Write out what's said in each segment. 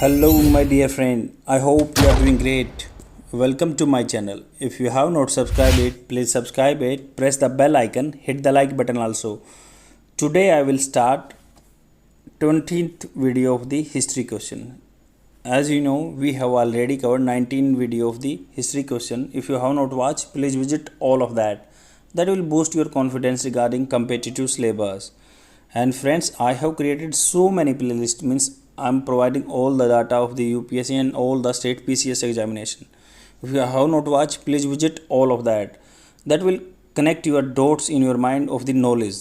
Hello, my dear friend. I hope you are doing great. Welcome to my channel. If you have not subscribed it, please subscribe it. Press the bell icon. Hit the like button also. Today I will start 20th video of the history question. As you know, we have already covered 19 video of the history question. If you have not watched, please visit all of that. That will boost your confidence regarding competitive syllabus. And friends, I have created so many playlists, means I'm providing all the data of the UPSC and all the state PCS examination. If you have not watched, please visit all of that. That will connect your dots in your mind of the knowledge.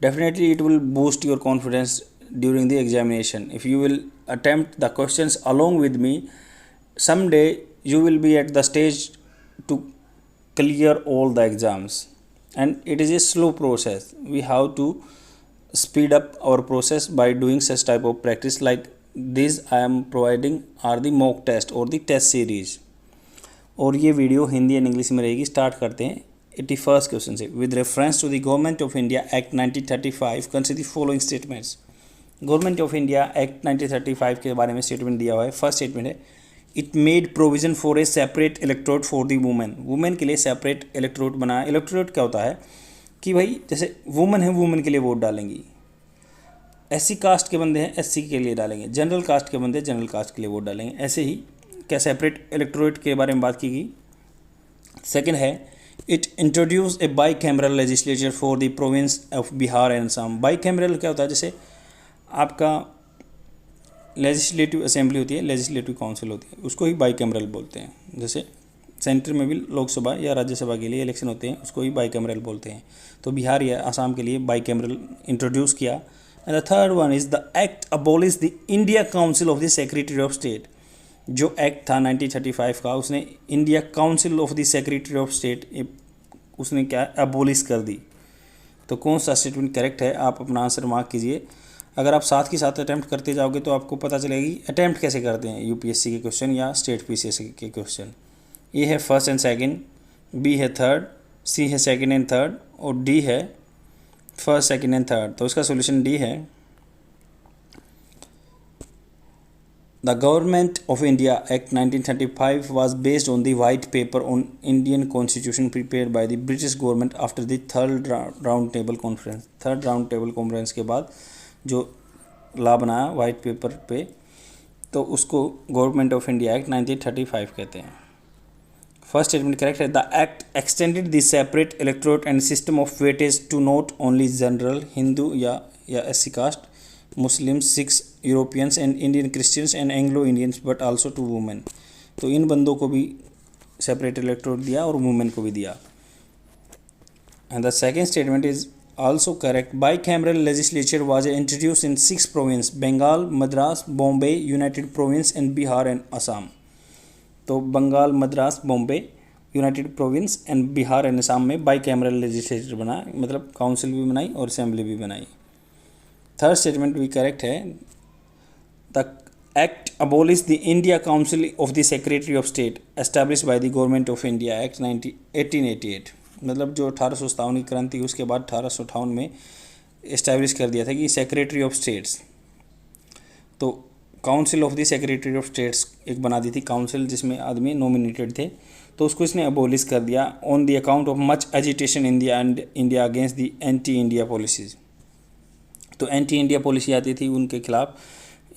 Definitely it will boost your confidence during the examination. If you will attempt the questions along with me, someday you will be at the stage to clear all the exams. And it is a slow process. We have to speed up our process by doing such type of practice like this I am providing are the mock test or the test series. और ये video Hindi and English में रहेगी. Start करते हैं 81st question से. With reference to the government of India act 1935 consider the following statements. Government of India act 1935 के बारे में स्टेटमेंट दिया हुआ है. फर्स्ट स्टेटमेंट है it made provision for a separate electorate for the women. Women के लिए सेपरेट इलेक्टोरेट बनाया. इलेक्टोरेट क्या होता है कि भाई जैसे वुमेन है वुमेन के लिए वोट डालेंगी, एससी कास्ट के बंदे हैं एससी के लिए डालेंगे, जनरल कास्ट के बंदे जनरल कास्ट के लिए वोट डालेंगे. ऐसे ही क्या सेपरेट इलेक्टोरेट के बारे में बात की गई. सेकंड है it introduce A by cameral legislature for the province of Bihar and Assam. By cameral क्या होता है, जैसे आपका लेजिस्लेटिव असेंबली होती है, लेजिस्लेटिव काउंसिल होती है, उसको ही बाई कैमरल बोलते हैं. जैसे सेंटर में भी लोकसभा या राज्यसभा के लिए इलेक्शन होते हैं, उसको ही बाई कैमरल बोलते हैं. तो बिहार या असम के लिए बाई कैमरल इंट्रोड्यूस किया. And the third one is the act abolish the India council of the secretary of state. जो एक्ट था 1935 का, उसने India council of the secretary of state उसने क्या अबॉलिश कर दी. तो कौन सा स्टेटमेंट करेक्ट है, आप अपना आंसर मार्क कीजिए. अगर आप साथ के साथ अटैम्प्ट करते जाओगे तो आपको पता चलेगी अटैम्प्ट कैसे करते हैं यूपीएससी के क्वेश्चन या स्टेट पीसीएस के क्वेश्चन. ए है फर्स्ट एंड सेकंड, बी है थर्ड, सी है सेकंड एंड थर्ड और डी है फर्स्ट सेकंड एंड थर्ड. तो इसका सॉल्यूशन डी है. The government of India act 1935 was based on the white paper on Indian constitution prepared by the British government after the third round table conference. Third round table conference के बाद जो law बनाया white paper पे, तो उसको government of India act 1935 कहते हैं. First statement correct है. The act extended the separate electorate and system of weightage to not only general Hindu या SC caste, Muslims, Sikhs, Europeans and Indian Christians and Anglo Indians but also to women. तो इन बंदों को भी separate electorate दिया और women को भी दिया. And the second statement is also correct. Bicameral legislature was introduced in 6 provinces: Bengal, Madras, Bombay, United Province and Bihar and Assam. तो Bengal, Madras, Bombay, united province and Bihar and Assam में बाई कैमरल लेजिस्लेचर बना, मतलब council भी बनाई और असेंबली भी बनाई. Third statement भी करेक्ट है. The act abolish the India council of the secretary of state establish by the government of India act 1888. मतलब जो 1857 की क्रांति उसके बाद 1858 में इस्टेब्लिश कर दिया था कि सेक्रेटरी ऑफ स्टेट्स. तो council of the secretary of states एक बना दी थी काउंसिल जिसमें आदमी नॉमिनेटेड थे, तो उसको इसने अबॉलिश कर दिया on the account of much agitation in India against the anti India policies. तो एंटी इंडिया पॉलिसी आती थी उनके खिलाफ,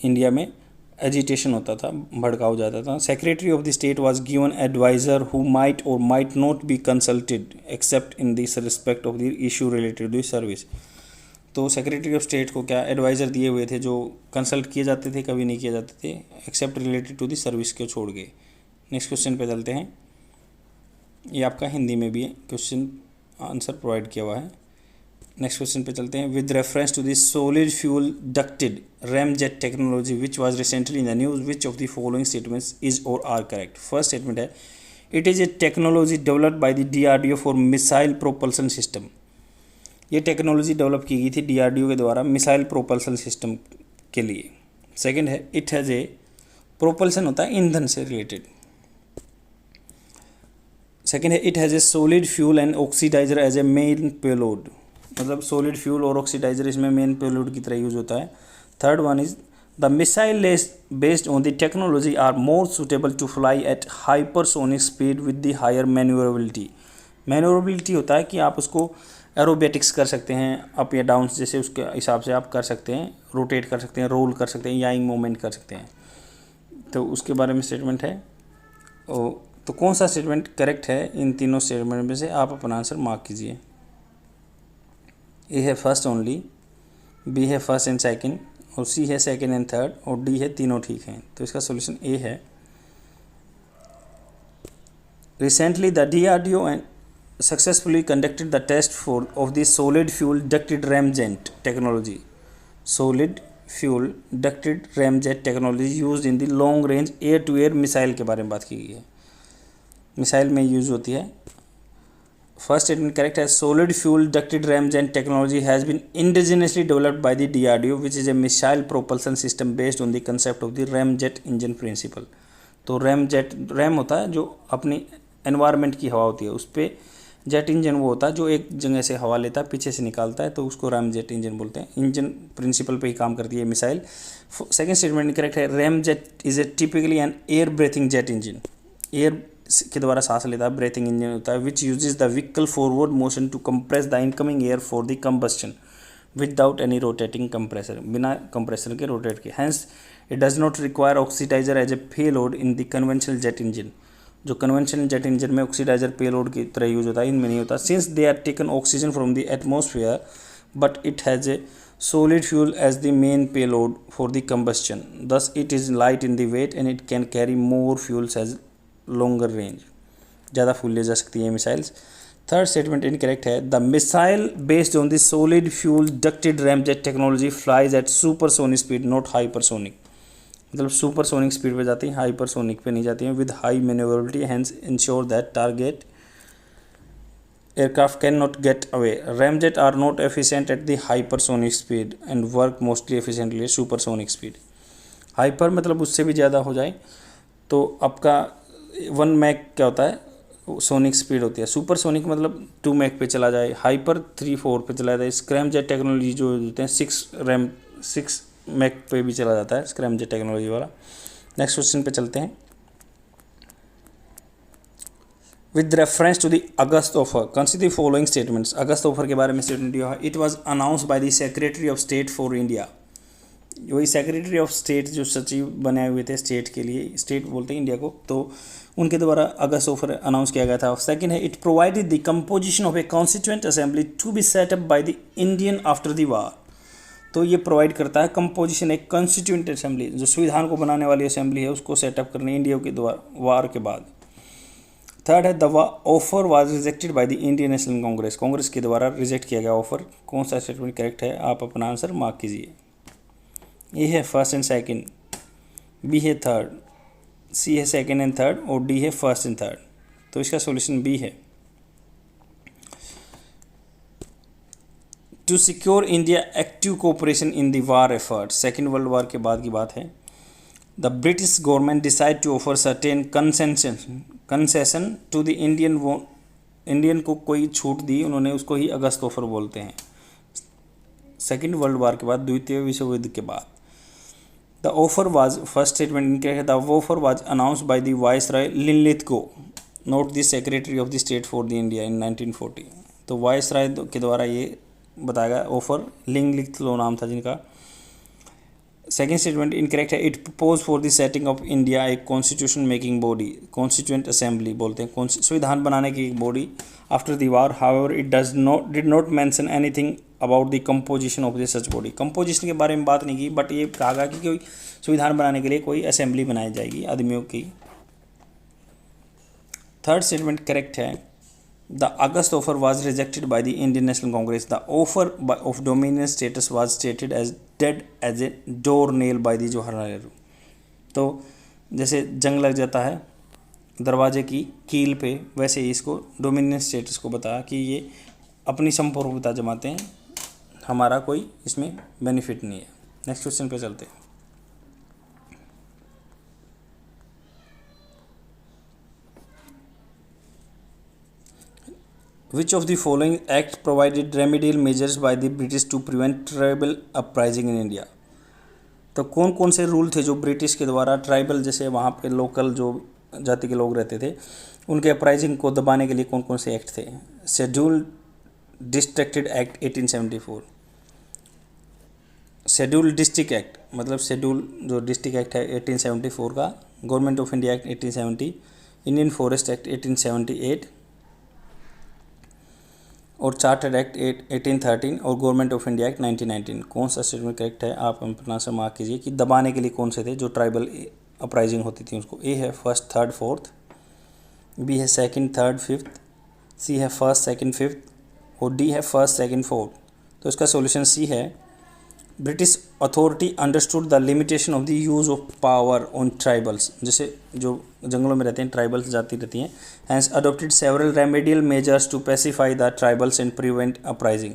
इंडिया में एजिटेशन होता था, भड़काव जाता था. Secretary of the state was given adviser who might or might not be consulted except in this respect of the issue related to service. तो सेक्रेटरी ऑफ स्टेट को क्या एडवाइज़र दिए हुए थे जो कंसल्ट किए जाते थे, कभी नहीं किए जाते थे except related to the service को छोड़ के. नेक्स्ट क्वेश्चन पे चलते हैं. ये आपका हिंदी में भी क्वेश्चन आंसर प्रोवाइड किया हुआ है. नेक्स्ट क्वेश्चन पे चलते हैं. With reference to the solid fuel ducted ramjet technology which was recently in the news, which of the following statements is और आर करेक्ट. फर्स्ट स्टेटमेंट है it is a technology developed by the DRDO for missile propulsion system. ये technology develop की गई थी DRDO के द्वारा missile propulsion system के लिए. सेकेंड है इट हैज़ ए प्रोपल्सन होता है ईंधन से रिलेटेड. सेकेंड है it has a solid fuel and oxidiser as a main payload. मतलब सॉलिड फ्यूल और ऑक्सीडाइजर इसमें मेन पेलोड की तरह यूज होता है. Third one is The missiles based on the technology are more suitable to fly at hypersonic speed with the higher maneuverability. मैन्योरेबिलिटी होता है कि आप उसको एरोबेटिक्स कर सकते हैं, अप या डाउन, जैसे उसके हिसाब से आप कर सकते हैं, रोटेट कर सकते हैं, रोल कर सकते हैं, याइंग मूवमेंट कर सकते हैं। तो उसके बारे में स्टेटमेंट है। तो कौन सा स्टेटमेंट करेक्ट है इन तीनों स्टेटमेंट में से, आप अपना आंसर मार्क कीजिए। ए है फर्स्ट ओनली, बी है फर्स्ट एंड सेकंड, और सी है सेकंड एंड थर्ड, और डी है तीनों ठीक हैं। तो इसका सॉल्यूशन ए है। Recently the DRDO and successfully conducted the test of the solid fuel ducted ramjet technology. Solid fuel ducted ramjet technology used in the long range air to air missile के बारे में बात की गई है, मिसाइल में use होती है। फर्स्ट स्टेटमेंट करेक्ट है। solid fuel ducted ramjet technology has been indigenously developed by the DRDO which is a missile propulsion system based on the concept of the ramjet engine principle. तो RAM होता है जो अपनी environment की हवा होती है, उस पर जेट इंजन वो होता है जो एक जगह से हवा लेता है, पीछे से निकालता है, तो उसको रैम जेट इंजन बोलते हैं। इंजन प्रिंसिपल पे ही काम करती है मिसाइल। सेकंड स्टेटमेंट करेक्ट है। Ramjet is a typically an air breathing jet engine, air के द्वारा सांस लेता है, ब्रेथिंग इंजन होता है, which uses the vehicle forward motion to compress the incoming air for the combustion without any rotating compressor, बिना compressor के rotate के। Hence it does not require oxidiser as a payload in the conventional jet engine, जो conventional jet engine में oxidiser payload की तरह use होता है, इनमें नहीं होता। Since they are taken oxygen from the atmosphere but it has a solid fuel as the main payload for the combustion, thus it is light in the weight and it can carry more fuels as longer range, ज़्यादा fuel ले जा सकती है missiles. Third statement incorrect है। The missile based on the solid fuel ducted ramjet technology flies at supersonic speed not hypersonic, मतलब supersonic speed पे जाती हैं, हाइपरसोनिक पे नहीं जाती हैं, with high manoeuvrability hence ensure that target aircraft cannot get away. Ramjet are not efficient at the hypersonic speed and work mostly efficiently at supersonic speed. Hyper मतलब उससे भी ज़्यादा हो जाए, तो आपका 1 मैक क्या होता है, सोनिक स्पीड होती है। सुपरसोनिक मतलब 2 मैक पे चला जाए, हाइपर 3-4 पे चला जाए। स्क्रैमजेट टेक्नोलॉजी जो होते हैं 6 मैक पे भी चला जाता है स्क्रैमजेट टेक्नोलॉजी वाला। नेक्स्ट क्वेश्चन पे चलते हैं। With reference to the August offer, consider the following statements. August offer के बारे में स्टेटमेंट दिया है। It was announced by the Secretary of State for India. वही सेक्रेटरी ऑफ स्टेट जो सचिव बनाए हुए थे स्टेट के लिए, स्टेट बोलते हैं इंडिया को, तो उनके द्वारा अगस्त ऑफर अनाउंस किया गया था। सेकंड है, it provided the composition of a constituent assembly to be set up by the Indian after the war. तो ये प्रोवाइड करता है कंपोजिशन, एक कॉन्स्टिट्यूएंट असेंबली जो संविधान को बनाने वाली असेंबली है उसको सेटअप करने इंडिया के द्वारा वार के बाद। थर्ड है, the offer was rejected by the Indian national Congress, Congress के द्वारा रिजेक्ट किया गया ऑफर। कौन सा स्टेटमेंट करेक्ट है, आप अपना आंसर मार्क कीजिए। ए है फर्स्ट एंड सेकंड, बी है थर्ड, सी है सेकंड एंड थर्ड, और डी है फर्स्ट एंड थर्ड। तो इसका सॉल्यूशन बी है। To secure India active cooperation in the war effort, second world war के बाद की बात है। The British government decide to offer certain concession to the Indian को कोई छूट दी उन्होंने, उसको ही अगस्त ऑफर बोलते हैं। सेकेंड वर्ल्ड वार के बाद, द्वितीय विश्व युद्ध के बाद। The offer was, first statement the offer was announced by the viceroy Linlithgow, note the secretary of the state for the India in 1940। तो वाइसरॉय के द्वारा ये बताया गया ऑफर, लिनलिथगो नाम था जिनका। सेकेंड स्टेटमेंट इनकरेक्ट है। It propose for the setting of India एक constitution making body, constituent assembly बोलते हैं, संविधान बनाने की एक body after the war. However it did not mention anything about the composition of the such body, composition के बारे में बात नहीं की, बट ये कहा गया कि कोई संविधान बनाने के लिए कोई असेंबली बनाई जाएगी आदमियों की। थर्ड स्टेटमेंट करेक्ट है। The August offer was rejected by the Indian National Congress. The offer of dominion status was stated as dead as a doornail by the Jawaharlal Nehru. तो जैसे जंग लग जाता है दरवाजे की कील पे, वैसे ही इसको डोमिनियन स्टेटस को बताया कि ये अपनी संप्रभुता जमाते हैं, हमारा कोई इसमें बेनिफिट नहीं है। नेक्स्ट क्वेश्चन पे चलते हैं। Which of the following act provided remedial measures by the British to prevent terrible uprising in India? तो कौन कौन से रूल थे जो ब्रिटिश के द्वारा ट्राइबल, जैसे वहाँ पे लोकल जो जाति के लोग रहते थे, उनके अपराइजिंग को दबाने के लिए कौन कौन से एक्ट थे? Schedule districted act 1874, schedule district act मतलब शेड्यूल जो डिस्ट्रिक्ट एक्ट है 1874 का, government of India act 1870, Indian forest act 1878 और चार्टर्ड एक्ट 1813 और गवर्नमेंट ऑफ इंडिया एक्ट 1919। कौन सा स्टेटमेंट करेक्ट है? आप अपना से मार्क कीजिए कि दबाने के लिए कौन से थे जो ट्राइबल अपराइजिंग होती थी उसको। ए है फर्स्ट थर्ड फोर्थ, बी है सेकंड थर्ड फिफ्थ, सी है फर्स्ट सेकंड फिफ्थ और डी है फर्स्ट सेकंड फोर्थ। तो इसका सॉल्यूशन सी है। British authority understood the limitation of the use of power on tribals, जैसे जो जंगलों में रहते हैं ट्राइबल्स जाति रहती हैं, hence adopted several remedial measures to pacify the tribals and prevent uprising.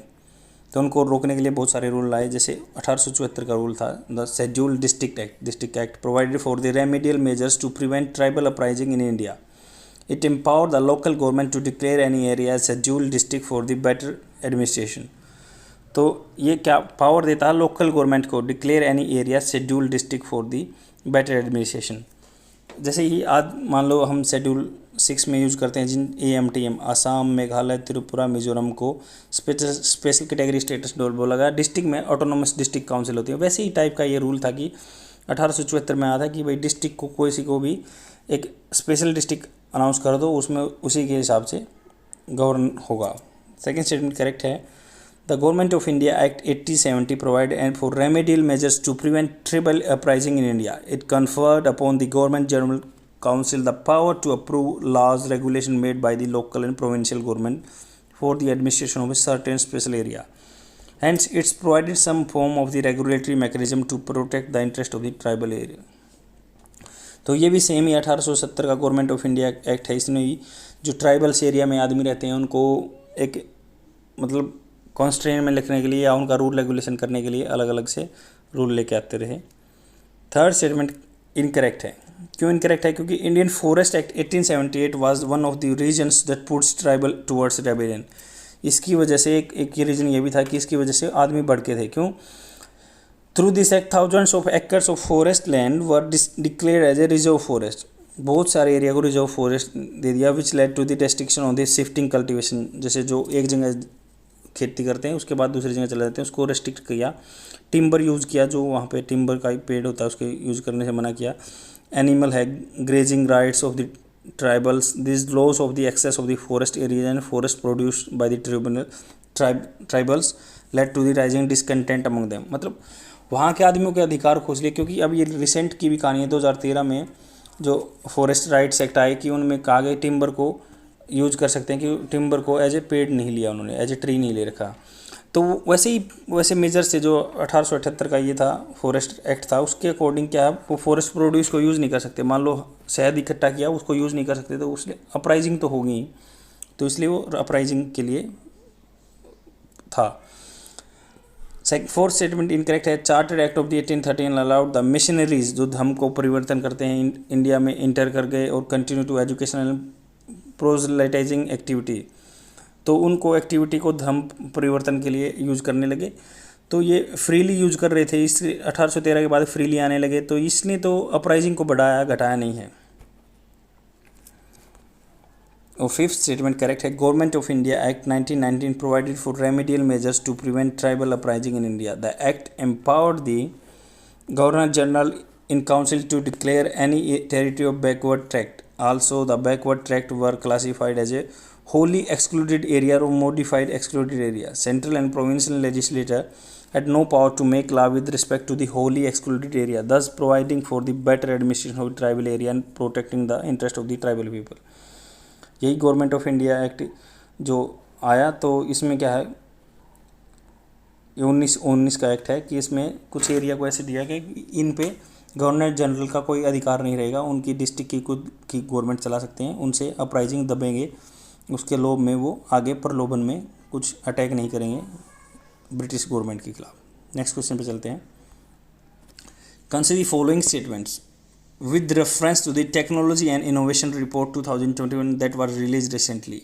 तो उनको रोकने के लिए बहुत सारे रूल लाए, जैसे 1874 का रूल था the schedule district act provided for the remedial measures to prevent tribal uprising in India. It empowered the local government to declare any area as schedule district for the better administration. तो ये क्या power देता है local government को, declare any area schedule district for the better administration. जैसे ही आज मान लो हम शेड्यूल 6 में यूज़ करते हैं जिन AMTM असम, मेघालय, त्रिपुरा, मिजोरम को स्पेशल कैटेगरी स्टेटस बोला गया, डिस्ट्रिक्ट में ऑटोनोमस डिस्ट्रिक्ट काउंसिल होती है। वैसे ही टाइप का ये रूल था कि 1874 में आया था कि भाई डिस्ट्रिक्ट को किसी को भी एक स्पेशल डिस्ट्रिक्ट अनाउंस कर दो, उसमें उसी के हिसाब से गवर्न होगा। सेकेंड स्टेटमेंट करेक्ट है। The Government of India Act 1870 provided and for remedial measures to prevent tribal uprising in India. It conferred upon the Government General Council the power to approve laws, regulation made by the local and provincial government for the administration of a certain special area. Hence, it's provided some form of the regulatory mechanism to protect the interest of the tribal area. तो ये भी same ही 1870 का government of India act है। इसमें भी जो tribals area में आदमी रहते हैं उनको एक मतलब कॉन्स्ट्रेंट में लिखने के लिए या उनका रूल रेगुलेशन करने के लिए अलग अलग से रूल लेके आते रहे। थर्ड स्टेटमेंट इनकरेक्ट है। क्यों इनकरेक्ट है? क्योंकि Indian forest act 1878 was one of the reasons that puts tribal towards rebellion. इसकी वजह से एक ये रीज़न ये भी था कि इसकी वजह से आदमी बढ़ के थे। क्यों? Through this act thousands of acres of forest land were declared as a reserve forest. बहुत सारे एरिया को रिजर्व फॉरेस्ट दे दिया, which led to the restriction on the shifting cultivation. जैसे जो एक जगह खेती करते हैं उसके बाद दूसरी जगह चले जाते हैं, उसको रेस्ट्रिक्ट किया। टिम्बर यूज़ किया, जो वहाँ पे टिम्बर का पेड़ होता है उसके यूज़ करने से मना किया। एनिमल है grazing rights of the tribals, this loss of the access of the forest area and forest produced by the tribals led to the rising discontent among them. मतलब वहाँ के आदमियों के अधिकार खोज लिए, क्योंकि अब ये रिसेंट की भी कहानी है। 2013 में जो फॉरेस्ट राइट्स एक्ट आए कि उनमें कहा गया टिम्बर को यूज कर सकते हैं, कि टिम्बर को एज ए पेड़ नहीं लिया उन्होंने, एज ए ट्री नहीं ले रखा। तो वैसे मेजर से जो 1878 का ये था फॉरेस्ट एक्ट था, उसके अकॉर्डिंग क्या है, वो फॉरेस्ट प्रोड्यूस को यूज़ नहीं कर सकते। मान लो शहद इकट्ठा किया, उसको यूज़ नहीं कर सकते, तो उसने अपराइजिंग तो होगी, तो इसलिए वो अपराइजिंग के लिए था। फोर्थ स्टेटमेंट इनकरेक्ट है। Chartered act of the 1813 allowed the missionaries, जो धर्म को परिवर्तन करते हैं, इंडिया में इंटर कर गए और कंटिन्यू टू एजुकेशनल प्रोजलाइटाइजिंग एक्टिविटी। तो उनको एक्टिविटी को धर्म परिवर्तन के लिए यूज़ करने लगे। तो ये फ्रीली यूज कर रहे थे, इस 1813 के बाद फ्रीली आने लगे, तो इसलिए तो अपराइजिंग को बढ़ाया घटाया नहीं है। और फिफ्थ स्टेटमेंट करेक्ट है। Government of India act 1919 provided for remedial measures to prevent tribal uprising in India. The act empowered the governor general in council to declare any territory of backward tract. Also, the backward tract were classified as a wholly excluded area or modified excluded area. Central and provincial legislature had no power to make law with respect to the wholly excluded area, thus providing for the better administration of the tribal area and protecting the interest of the tribal people. यही government of India act जो आया, तो इसमें क्या है, ये 1919 का act है कि इसमें कुछ एरिया को ऐसे दिया गया कि इन पे गवर्नर जनरल का कोई अधिकार नहीं रहेगा, उनकी डिस्ट्रिक्ट की खुद की गवर्नमेंट चला सकते हैं, उनसे अपराइजिंग दबेंगे, उसके लोभ में वो आगे प्रलोभन में कुछ अटैक नहीं करेंगे ब्रिटिश गवर्नमेंट के खिलाफ। नेक्स्ट क्वेश्चन पे चलते हैं। Consider the following statements with reference to the technology and innovation report 2021 that was released recently।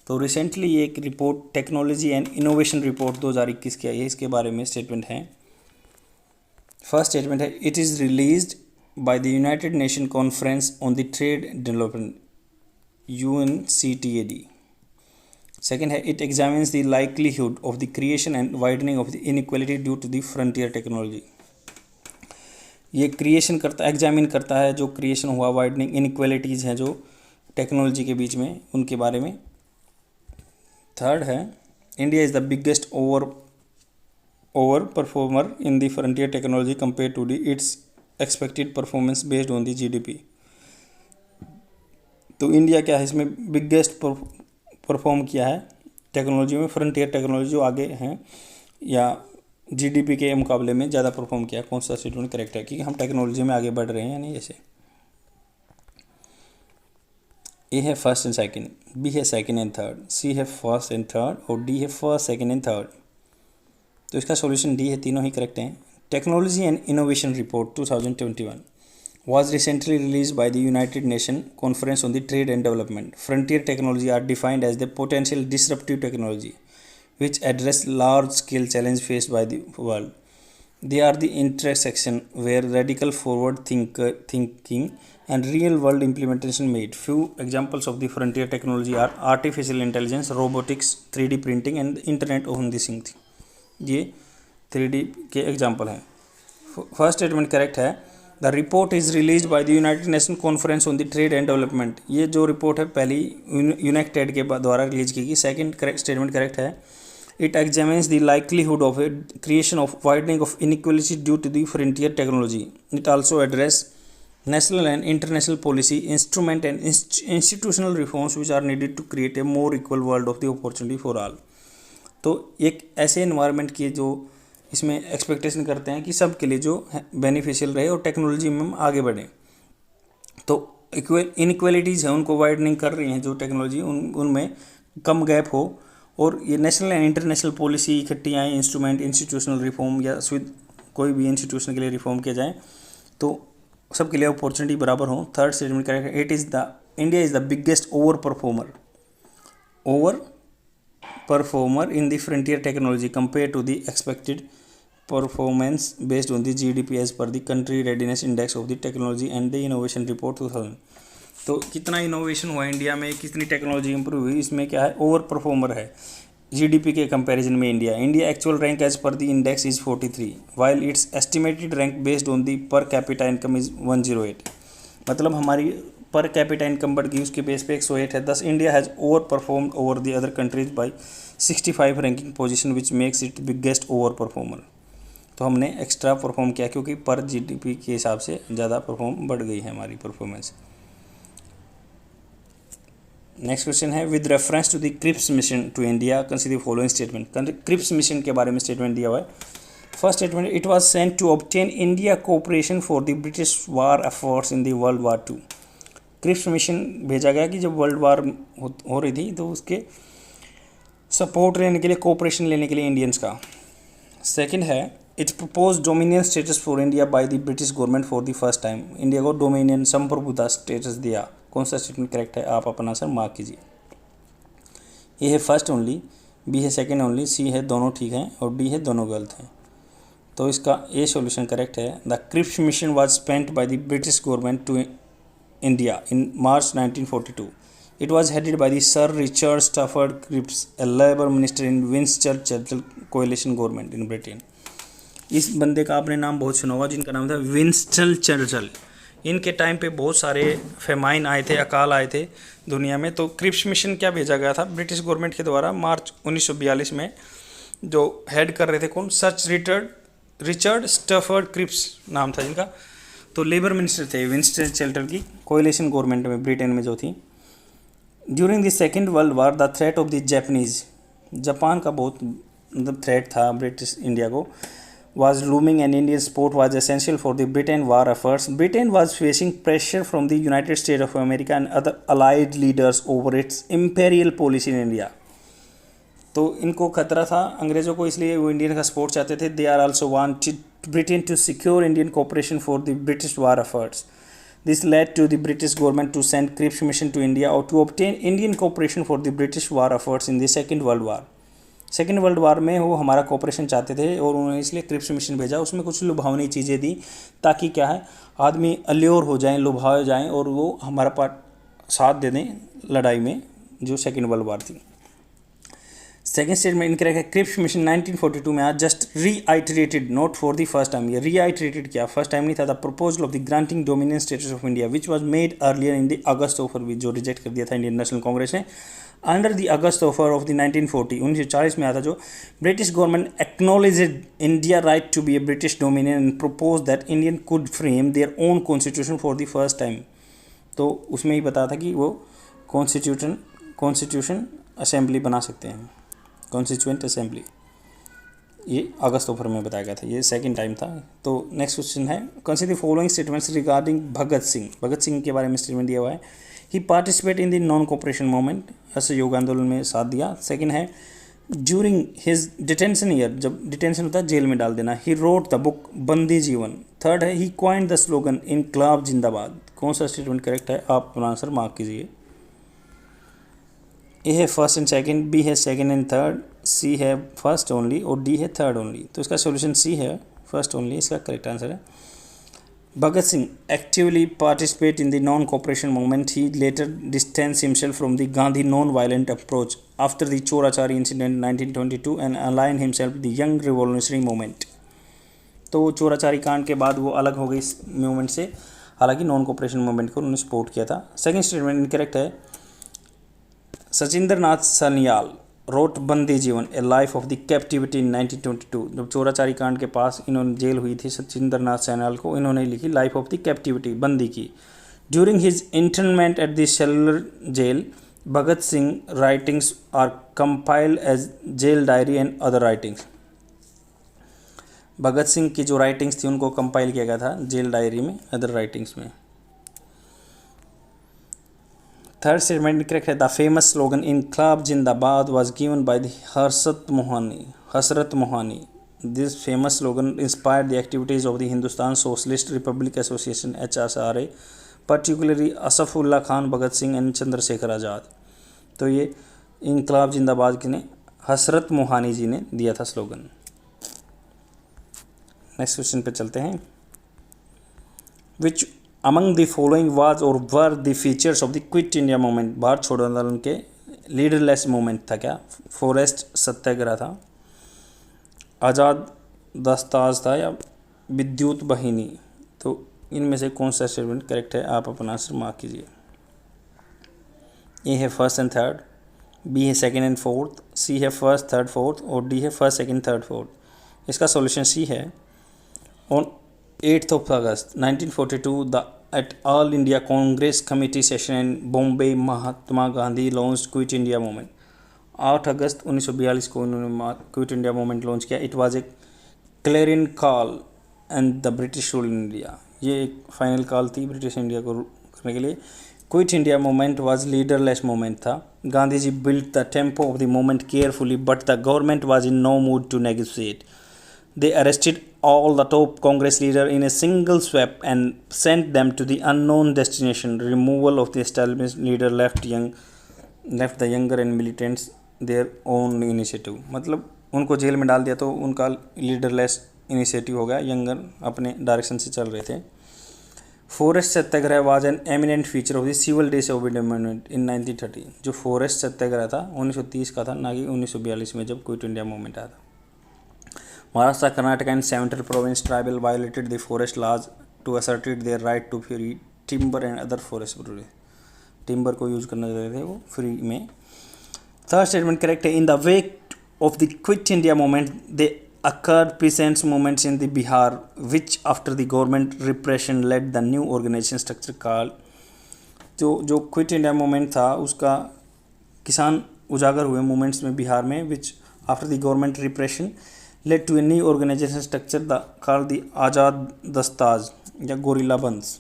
तो रिसेंटली ये एक report technology and innovation report 2021 की आई है, इसके बारे में स्टेटमेंट है। फर्स्ट स्टेटमेंट है it is released by the United Nations Conference on the Trade and Development UNCTAD. Second है it examines the likelihood of the creation and widening of the inequality due to the frontier technology. ये creation करता examine करता है जो creation हुआ widening inequalities हैं जो technology के बीच में उनके बारे में. थर्ड है India is the biggest over performer in the frontier technology compare to the its expected performance based on the GDP. तो इंडिया क्या है इसमें बिगेस्ट परफॉर्म किया है टेक्नोलॉजी में, फ्रंटियर टेक्नोलॉजी जो आगे हैं या जीडीपी के मुकाबले में ज़्यादा परफॉर्म किया. कौन सा स्टेटमेंट करेक्ट है कि हम टेक्नोलॉजी में आगे बढ़ रहे हैं या नहीं. जैसे ए है फर्स्ट एंड सेकंड, बी है सेकंड एंड थर्ड, सी है फर्स्ट एंड थर्ड और डी है फर्स्ट सेकंड एंड थर्ड. तो इसका सॉल्यूशन डी है, तीनों ही करेक्ट हैं. Technology and Innovation Report 2021 was recently released by the United Nations Conference on the Trade and Development. Frontier technology are defined as the potential disruptive technology which address large-scale challenges faced by the world. They are the intersection where radical forward thinking and real-world implementation made. Few examples of the frontier technology are artificial intelligence, robotics, 3D printing and the Internet of Things. ये 3D के example हैं. First statement correct है. The report is release by the United nation conference on the trade and development. ये जो report है पहली United के द्वारा रिलीज की गई. सेकंड स्टेटमेंट करेक्ट है. It examines the likelihood of a creation of widening of inequality due to the frontier technology. It also address national and international policy instrument and institutional reforms which are needed to create a more equal world of the opportunity for all. तो एक ऐसे environment की जो इसमें expectation करते हैं कि सब के लिए जो बेनिफिशियल रहे और टेक्नोलॉजी में हम आगे बढ़ें. तो इनइक्वालिटीज़ हैं उनको वाइडनिंग कर रही हैं जो टेक्नोलॉजी उनमें कम गैप हो. और ये नेशनल एंड इंटरनेशनल पॉलिसी इकट्ठी आए, इंस्ट्रूमेंट, इंस्टीट्यूशनल रिफॉर्म या कोई भी इंस्टीट्यूशन के लिए रिफॉर्म किया जाए तो सबके लिए अपॉर्चुनिटी बराबर हो. थर्ड स्टेटमेंट करेक्ट है. India is the biggest over performer in the frontier technology compared to the expected performance based on the GDP as per the country readiness index of the technology and the innovation report 2000. तो कितना innovation हुआ India में, कितनी technology improve हुई, इसमें क्या है over performer है जीडीपी के कंपैरिजन में India actual rank as per the index is 43 while its estimated rank based on the per capita income is 108. मतलब हमारी पर कैपिटा इनकम बढ़ गई, उसके बेस पे 108 है. दस India has over performed over the other countries by 65 ranking position which makes it biggest over performer. तो हमने एक्स्ट्रा परफॉर्म किया क्योंकि पर जीडीपी के हिसाब से ज़्यादा परफॉर्म बढ़ गई है हमारी परफॉर्मेंस. नेक्स्ट क्वेश्चन है with reference to the Cripps mission to India consider following statement. Cripps mission के बारे में स्टेटमेंट दिया हुआ है. First statement it was sent to obtain India cooperation for the British war efforts in the world war 2. Cripps mission भेजा गया कि जब वर्ल्ड वार हो रही थी तो उसके सपोर्ट लेने के लिए, कोऑपरेशन लेने के लिए इंडियंस का. सेकंड है it propose dominion status for India by the British government for the first time. India को डोमिनियन संप्रभुता स्टेटस दिया. कौन सा स्टेटमेंट करेक्ट है, आप अपना आंसर मार्क कीजिए. ए है फर्स्ट ओनली, बी है सेकंड ओनली, सी है दोनों ठीक हैं और डी है दोनों गलत हैं. तो इसका ए सॉल्यूशन करेक्ट है. The Cripps mission was spent by the British government to India in March 1942. It was headed by the Sir Richard Stafford Cripps, a Labour minister in Winston Churchill coalition government in Britain. इस बंदे का आपने नाम बहुत सुना होगा जिनका नाम था विंस्टन चर्चिल. इनके टाइम पे बहुत सारे फेमाइन आए थे, अकाल आए थे दुनिया में. तो क्रिप्स मिशन क्या भेजा गया था ब्रिटिश गवर्नमेंट के द्वारा मार्च 1942 में. जो हेड कर रहे थे कौन, सर रिचर्ड स्टफर्ड क्रिप्स नाम था जिनका. तो लेबर मिनिस्टर थे विंस्टन चर्चिल की कोएलिशन गवर्नमेंट में ब्रिटेन में जो थी. During the second world war the threat of the Japan का बहुत मतलब थ्रेट था ब्रिटिश इंडिया को, was looming and Indian support was essential for the Britain war efforts. Britain was facing pressure from the United States of America and other allied leaders over its imperial policy in India. तो इनको खतरा था अंग्रेज़ों को, इसलिए वो Indian का support चाहते थे. They are also wanted Britain to secure Indian cooperation for the British war efforts. This led to the British government to send Cripps mission to India or to obtain Indian cooperation for the British war efforts in the Second World War. Second world वार में वो हमारा cooperation चाहते थे और उन्होंने इसलिए Cripps mission भेजा, उसमें कुछ लुभावनी चीज़ें दी ताकि क्या है आदमी अल्योर हो जाएं, लुभाए जाएं और वो हमारा पार्ट साथ दे दें लड़ाई में, जो सेकेंड वर्ल्ड वार थी। सेकेंड स्टेटमेंट इनकरेक्ट है। क्रिप्स मिशन 1942 में आज just reiterated not for the first time, ये रीआइटरेटेड क्या फर्स्ट टाइम नहीं था, the proposal of the granting dominion status of India which was made earlier in the August offer, जो reject कर दिया था इंडियन नेशनल कांग्रेस ने under the August offer of the 1940 में आता, जो British government acknowledged India right to B A British dominion and propose that Indian could frame their own constitution for the first time. तो उसमें ही बताया था कि वो कॉन्स्टिट्यूशन असेंबली बना सकते हैं, कॉन्स्टिट्यूएंट असेंबली, ये अगस्त ऑफर में बताया गया था, ये सेकंड टाइम था। तो नेक्स्ट क्वेश्चन है consider the following statements regarding Bhagat Singh. Bhagat Singh के बारे में स्टेटमेंट दिया हुआ है। He participate in the non cooperation movement, असहयोग आंदोलन में साथ दिया। सेकंड है ड्यूरिंग हिज डिटेंशन ईयर, जब डिटेंशन होता है जेल में डाल देना, ही रोट द बुक बंदी जीवन। थर्ड है ही क्वाइंड द स्लोगन इनकलाब जिंदाबाद। कौन सा स्टेटमेंट करेक्ट है, आप अपना आंसर मार्क कीजिए। ए है फर्स्ट एंड सेकंड, बी है सेकंड एंड थर्ड, सी है फर्स्ट ओनली और डी है थर्ड ओनली। तो इसका सॉल्यूशन सी है फर्स्ट ओनली, इसका करेक्ट आंसर है। Bhagat Singh actively participate in the non cooperation movement, he later distance himself from the Gandhi non violent approach after the Chauri Chaura incident 1922 and align himself the young revolutionary movement. तो चोराचारी कांड के बाद वो अलग हो गई इस मूवमेंट से, हालांकि नॉन कोऑपरेशन मूवमेंट को उन्होंने सपोर्ट किया था। सेकंड स्टेटमेंट इनकरेक्ट है। Sachindra Nath Sanyal wrote Bandi Jivan a life of the captivity in 1922। जब चोराचारी कांड के पास इन्होंने जेल हुई थी सचिंद्र नाथ सान्याल को, इन्होंने लिखी लाइफ ऑफ द कैप्टिविटी, बंदी की। During his internment at the cellular jail, Bhagat Singh writings are compiled as jail diary and other writings. Bhagat Singh की जो राइटिंग्स थी उनको कंपाइल किया गया था जेल डायरी में, अदर राइटिंग्स में। थर्ड स्टेटमेंट करेक्ट है। The famous slogan Inquilab Zindabad was given by the Hasrat Mohani. This famous slogan inspired the activities of the Hindustan socialist republic association HSRA, particularly Ashfaqulla Khan, Bhagat Singh and Chandrashekhar Azad. तो ये इनकलाब जिंदाबाद ने हसरत मोहानी जी ने दिया था स्लोगन। नेक्स्ट क्वेश्चन पे चलते हैं। Which among the following was or were the features of the quit India movement. Bharat छोड़ो आंदोलन के लीडरलेस मूवमेंट था क्या, फॉरेस्ट सत्याग्रह था, आज़ाद दस्ताज था या विद्युत वाहिनी। तो इनमें से कौन सा स्टेटमेंट करेक्ट है, आप अपना आंसर मार्क कीजिए। ए है फर्स्ट एंड थर्ड, बी है सेकेंड एंड फोर्थ, सी है फर्स्ट थर्ड फोर्थ और डी है फर्स्ट सेकेंड थर्ड फोर्थ। इसका सॉल्यूशन सी है। On 8th of August 1942, at All India Congress Committee session in Bombay, Mahatma Gandhi launched Quit India Movement। 8 अगस्त 1942 को उन्होंने quit India movement launch किया। It was a clarion call and the British rule in India. ये एक final call थी British India को करने के लिए। Quit India movement was leaderless movement था। Gandhi ji built the tempo of the movement carefully but the government was in no mood to negotiate. They arrested all the top Congress leaders in a single sweep and sent them to the unknown destination. Removal of the established leader left the younger and militants their own initiative। मतलब उनको jail में डाल दिया तो उनका leaderless initiative हो गया, younger अपने डायरेक्शन से चल रहे थे। Forest Satyagraha was an eminent feature of the civil disobedience movement in 1930। जो फॉरेस्ट सत्याग्रह था 1930 का था, ना कि 1942 में जब क्विट इंडिया मूवमेंट आया था। Maharashtra, Karnataka and Central Province tribal violated the forest laws to asserted their right to free timber and other forest products। Timber को यूज करना चाहते थे वो फ्री में। थर्ड स्टेटमेंट करेक्ट है। In the wake of the quit India movement they occurred peasants movements in the Bihar which after the government repression led the new organization structure called। जो quit India movement था उसका किसान उजागर हुए movements में बिहार में, which after the government repression led to a new organization structure called the आज़ाद दस्ताज या gorilla बंस।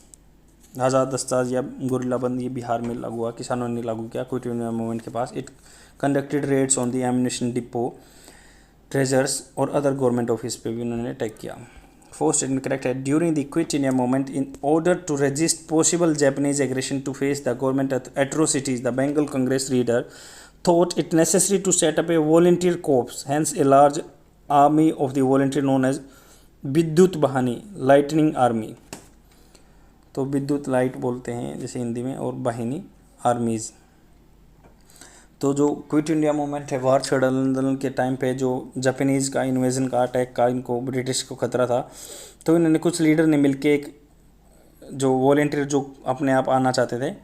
आज़ाद दस्ताज या गोरिल्ला बंद ये बिहार में लागू हुआ, किसानों ने लागू किया क्विट इंडिया मूवमेंट के पास। It conducted raids on the ammunition depot, treasures और अदर गवर्नमेंट ऑफिस पे भी उन्होंने अटैक किया। फोर्थ स्टेटमेंट करेक्ट है। During the quit India movement in order to resist possible Japanese aggression to face the government atrocities, the Bengal Congress leader thought it necessary to set up a volunteer corps, hence a large army of the volunteer known as विद्युत वाहिनी, lightning army. तो विद्युत light बोलते हैं जैसे हिंदी में, और वाहिनी आर्मीज़। तो जो क्विट इंडिया मूवमेंट है, बाहर छोड़ आंदोलन के टाइम पे जो जापानीज़ का इन्वेजन का, अटैक का, इनको ब्रिटिश को खतरा था, तो इन्होंने कुछ लीडर ने मिलकर एक जो वॉलेंटियर जो अपने आप आना चाहते थे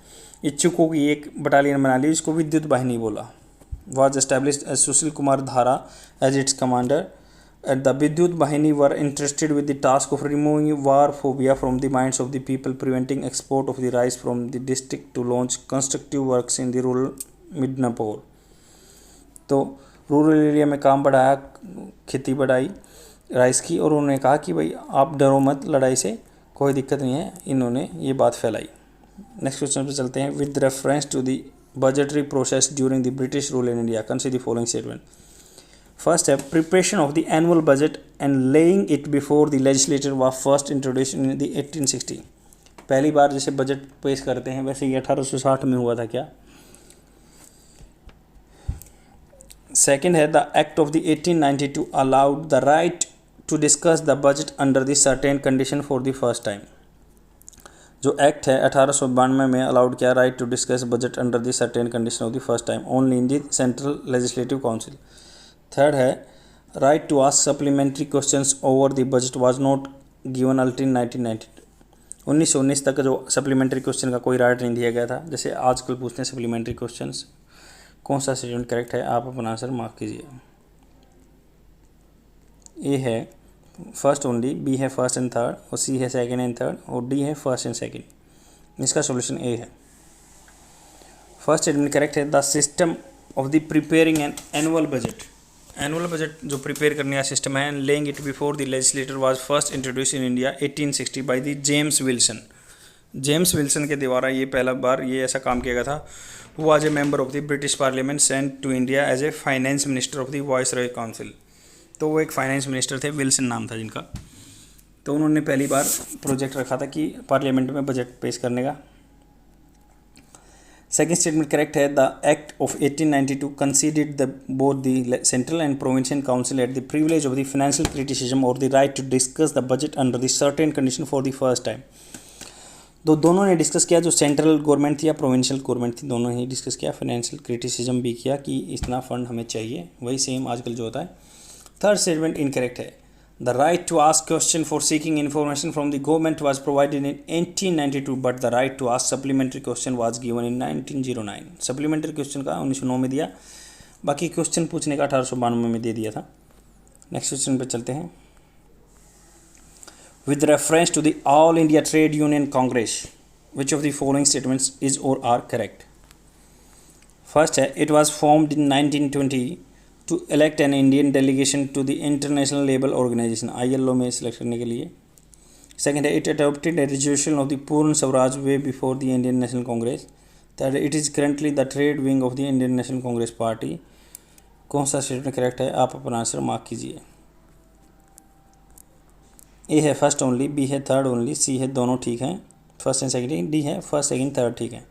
इच्छुकों की एक बटालियन बना ली, इसको विद्युत वाहिनी बोला। was established as Sushil Kumar धारा as its commander, and the विद्युत वाहिनी were entrusted with the task of removing war phobia from the minds of the people, preventing export of the rice from the district, to launch constructive works in the rural Midnapur. तो rural area में काम बढ़ाया, खेती बढ़ाई rice की, और उन्होंने कहा कि भाई आप डरो मत, लड़ाई से कोई दिक्कत नहीं है। इन्होंने ये बात फैलाई। नेक्स्ट क्वेश्चन पे चलते हैं। With reference to the budgetary process during the British rule in India, consider the following statement. First step, preparation of the annual budget and laying it before the legislature was first introduced in the 1860। पहली बार जैसे budget पेश करते हैं वैसे ये 1860 में हुआ था क्या। सेकेंड है, the act of the 1892 allowed the right to discuss the budget under the certain condition for the first time। जो एक्ट है 1892 में अलाउड किया right to discuss budget under the certain condition of the first time only in the central legislative council. Third है, right to ask supplementary questions over the budget was not given until 1992। 1919 तक जो supplementary question का कोई right नहीं दिया गया था, जैसे आजकल पूछते हैं सप्लीमेंट्री क्वेश्चंस। कौन सा स्टेटमेंट करेक्ट है, आप अपना आंसर मार्क कीजिए। ए है फर्स्ट ओनली, बी है फर्स्ट एंड थर्ड, और सी है सेकंड एंड थर्ड, और डी है फर्स्ट एंड सेकंड। इसका सॉल्यूशन ए है। फर्स्ट स्टेटमेंट करेक्ट है, the system of the preparing an annual budget. Annual budget जो प्रिपेयर करने का सिस्टम है, laying it before the legislator was first introduce in India 1860 by the James Wilson. James Wilson के द्वारा ये पहला बार ये ऐसा काम किया गया था। वो आज a member of the British parliament sent to India as a finance minister of the viceroy council. तो वो एक फाइनेंस मिनिस्टर थे, विल्सन नाम था जिनका। तो उन्होंने पहली बार प्रोजेक्ट रखा था कि पार्लियामेंट में बजट पेश करने का। सेकेंड स्टेटमेंट करेक्ट है, the act of 1892 considered the both the central and provincial council at the privilege of the financial criticism और the right to discuss the budget under the certain condition for the first time. तो दोनों ने discuss किया, जो central government थी या provincial government थी, दोनों ही डिस्कस किया। फाइनेंशियल क्रिटिसिज्म भी किया कि इतना फंड हमें चाहिए, वही सेम आजकल जो होता है। थर्ड स्टेटमेंट इनकरेक्ट है, the right to ask question for seeking information from the government was provided in 1892 but the right to ask supplementary question was given in 1909। Supplementary question का 1909 में दिया, बाकी क्वेश्चन पूछने का 1892 में दे दिया था। नेक्स्ट क्वेश्चन पे चलते हैं। With reference to the all India trade union Congress which of the following statements is और आर करेक्ट। फर्स्ट है, it was formed in 1920 to elect an Indian delegation to the International Labour Organization ILO में select करने के लिए। Second है, it adopted a resolution of the पूर्ण Swaraj way before the Indian National Congress। Third, it is currently the trade wing of the Indian National Congress Party। कौन सा statement correct है, आप अपना आंसर मार्क कीजिए। ए है first only, B है third only, सी है दोनों ठीक हैं, फर्स्ट एंड सेकेंड, डी है फर्स्ट सेकेंड थर्ड ठीक है।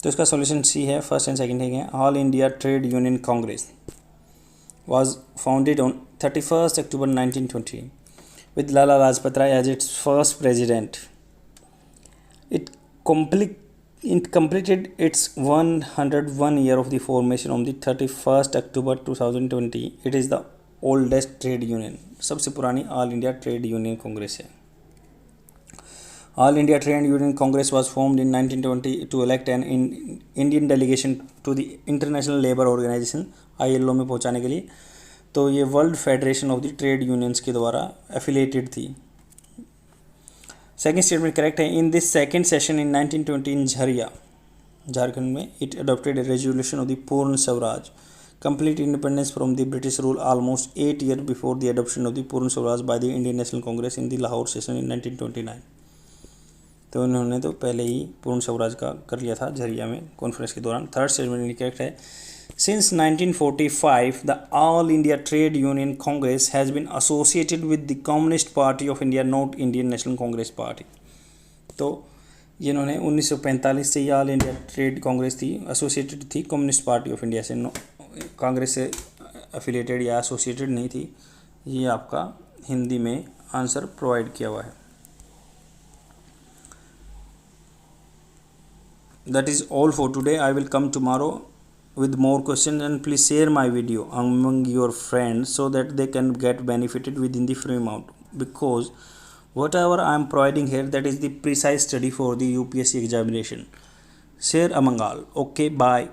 तो इसका सॉल्यूशन सी है, फर्स्ट एंड सेकेंड ठीक है। All India trade union Congress was founded on 31st October 1920 with Lala Lajpat Rai as its first president. It completed its 101 year of the formation on the 31st October 2020. It is the oldest trade union. सबसे पुरानी all India trade union Congress है। All India Trade Union Congress was formed in 1920 to elect an Indian delegation to the International Labour Organization ILO में पहुंचाने के लिए। तो ये world federation of the trade unions के द्वारा एफिलेटेड थी। सेकेंड स्टेटमेंट करेक्ट है, in this second session in 1920 in Jharia Jharkhand में it adopted a resolution of the Purna Swaraj complete independence from the British rule almost 8 years before the adoption of the Purna Swaraj by the Indian national Congress in the Lahore session in 1929। तो इन्होंने तो पहले ही पूर्ण स्वराज का कर लिया था झरिया में कॉन्फ्रेंस के दौरान। थर्ड स्टेटमेंट करेक्ट है, since 1945 the all India trade union Congress has been associated with the communist party of India not Indian national Congress party. तो जिन्होंने 1945 से ये ऑल इंडिया ट्रेड कांग्रेस थी, एसोसिएटेड थी कम्युनिस्ट पार्टी ऑफ इंडिया से, कांग्रेस से affiliated या एसोसिएटेड नहीं थी। ये आपका हिंदी में आंसर प्रोवाइड किया हुआ है। That is all for today. I will come tomorrow with more questions, and please share my video among your friends so that they can get benefited within the free amount, because whatever I am providing here, that is the precise study for the UPSC examination. Share among all. Okay, bye.